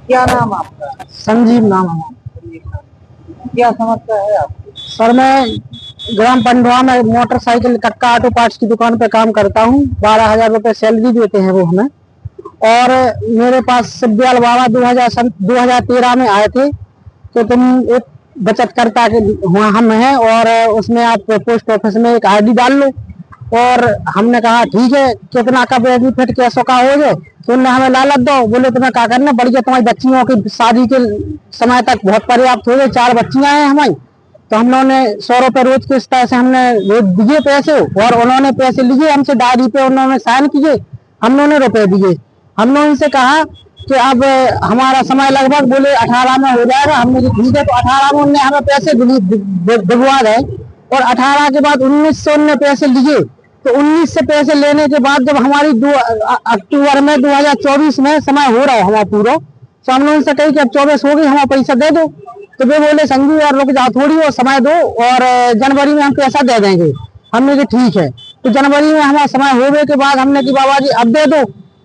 क्या नाम आपका? संजीव नाम है। क्या समस्या है आपको? सर मैं ग्राम पंडवा में मोटरसाइकिल कक्का ऑटो पार्ट्स की दुकान पे काम करता हूँ। 12,000 रुपए सैलरी देते हैं वो हमें। और मेरे पास सिब्बयाल बाबा 2013 में आए थे, तो तुम एक बचत करता के वहाँ हम हैं और उसमें आप पोस्ट ऑफिस में एक आईडी डाल लो। और हमने कहा ठीक है, कितना का बेनिफिट कैसो का हो जाए। तो उन्होंने हमें लालच दो, बोले तुम्हें क्या करना, बढ़िया तुम्हारी बच्चियों की शादी के समय तक बहुत पर्याप्त हो गए, 4 बच्चियां हैं हमारी। तो हम लोगों ने 100 रुपए रोज के इस तरह से हमने रोज दिए पैसे, और उन्होंने पैसे लिए हमसे, डायरी पे उन्होंने साइन किए, हम लोगों ने रुपए दिए। हम लोगों से कहा कि अब हमारा समय लगभग बोले 18 में हो जाएगा। हमने जो ठीक है, तो 18 में उन्होंने हमें पैसे दिलवा गए, और 18 के बाद 19 से उन्होंने पैसे लिए। तो 19 से पैसे लेने के बाद जब हमारी अक्टूबर में 2024 में समय हो रहा है हमारा पूरा, तो हम लोगों से कही कि अब 24 हो गई, हमारा पैसा दे दो। तो वे बोले संजू यार रुक जाओ थोड़ी और समय दो, और जनवरी में हम पैसा दे देंगे। हमने कि ठीक है। तो जनवरी में हमारा समय होने के बाद हमने कि बाबा जी अब दे दो।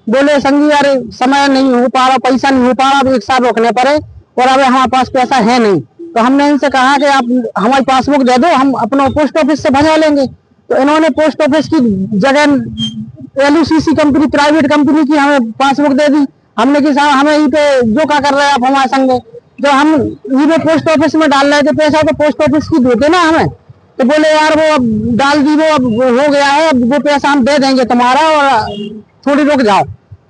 बोले संजू यार समय नहीं हो पा रहा, पैसा नहीं हो पा रहा, अब 1 साल रोकने पड़े, और अब हमारे पास पैसा है नहीं। तो हमने इनसे कहा कि आप हमारी पासबुक दे दो, हम अपना पोस्ट ऑफिस से भजा लेंगे। तो इन्होंने पोस्ट ऑफिस की जगह एलयूसीसी कंपनी, प्राइवेट कंपनी की हमें पासबुक दे दी। हमने कि साहब हमें ये पे जो क्या कर रहे हैं आप हमारे संग, जो हम ये पोस्ट ऑफिस में डाल रहे थे पैसा, तो पोस्ट ऑफिस की देते ना हमें। तो बोले यार वो अब डाल दी, वो अब हो गया है, अब वो पैसा हम दे देंगे तुम्हारा, और थोड़ी रुक जाओ।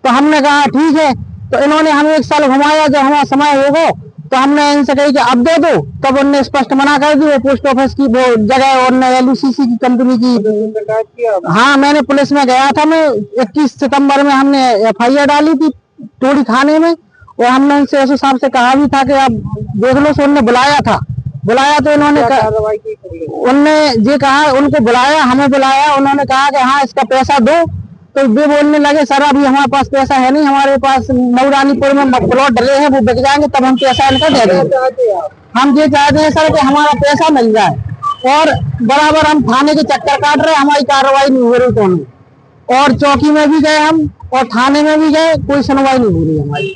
तो हमने कहा ठीक है। तो इन्होंने हमें 1 साल घुमाया, जब हमारा समय होगा तो हमने इनसे कही कि अब दे दो, तब उन्होंने स्पष्ट मना कर दी। वो पोस्ट ऑफिस की वो जगह और एलयूसीसी की कंपनी की। हाँ मैंने पुलिस में गया था, मैं 21 सितंबर में हमने FIR डाली थी टोड़ी थाने में। और हमने उनसे उस हिसाब से कहा भी था कि आप देख लो। सो उन्होंने बुलाया था, बुलाया तो उन्होंने ये कहा, उनको बुलाया, हमें बुलाया, उन्होंने कहा कि हाँ इसका पैसा दो। तो वे बोलने लगे सर अभी हमारे पास पैसा है नहीं, हमारे पास मऊरानीपुर में प्लॉट डले हैं, वो बिक जाएंगे तब हम पैसा इनका दे देंगे। हम ये चाहते हैं सर कि हमारा पैसा मिल जाए, और बराबर हम थाने के चक्कर काट रहे, हमारी कार्रवाई नहीं हो रही कौन। और चौकी में भी गए हम, और थाने में भी गए, कोई सुनवाई नहीं हो रही हमारी।